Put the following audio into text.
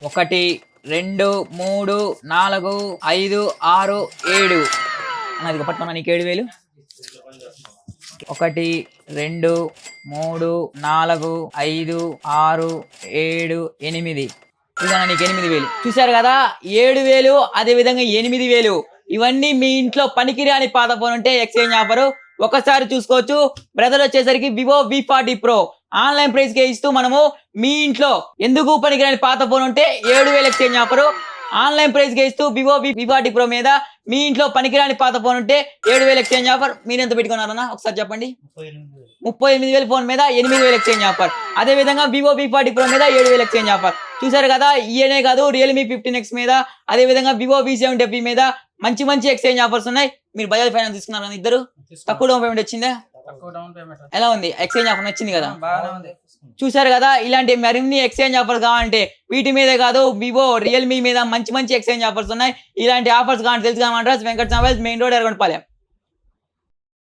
1 2 3 4 5 6 7 అన్నది పట్టుకున్నా నీకు 7000 1 2 3 4 5 6 7 8 ఇదన్నా నీకు 8000 చూసారు కదా 7000 అదే విధంగా 8000 ఇవన్నీ మీ ఇంట్లో పనికిరాని పాత ఫోన్ ఉంటే ఎక్స్చేంజ్ ఆఫర్ ఒకసారి చూసుకోవచ్చు. బ్రదర్ వచ్చేసరికి Vivo V40 Pro online price కే ఇస్తూ మనము మీ ఇంట్లో ఎందుకు పనికిరాని పాత ఫోన్ ఉంటే 7000 ఎక్స్చేంజ్ ఆఫర్ ఆన్లైన్ ప్రైస్ కే ఇస్తూ వివో V40 Pro మీద మీ ఇంట్లో పనికిరాని పాత ఫోన్ ఉంటే 7000 ఎక్స్చేంజ్ ఆఫర్. మీరు ఎంత పెట్టుకున్నారన్నా ఒకసారి చెప్పండి. 38,000 ఫోన్ మీద 8000 ఎక్స్చేంజ్ ఆఫర్. అదే విధంగా వివో V40 Pro మీద 7000 ఎక్స్చేంజ్ ఆఫర్. చూసారు కదా, ఈయనే కాదు Realme 15X మీద, అదే విధంగా వివో V70 మీద మంచి మంచి ఎక్స్చేంజ్ ఆఫర్స్ ఉన్నాయి. మీరు బజాజ్ ఫైనాన్స్ తీసుకున్నారు కదా ఇద్దరు, తక్కువ డౌన్ పేమెంట్ వచ్చిందా? ఎలా ఉంది ఎక్స్చేంజ్ ఆఫర్? నచ్చింది కదా? చూసారు కదా, ఇలాంటి మరిన్ని ఎక్స్చేంజ్ ఆఫర్స్ కావాలంటే వీటి మీదే కాదు వివో రియల్మీ మీద మంచి మంచి ఎక్స్చేంజ్ ఆఫర్స్ ఉన్నాయి. ఇలాంటి ఆఫర్స్ కావాలంటే తెలుసు కదా, Venkata mobiles main road Yerragondapalem.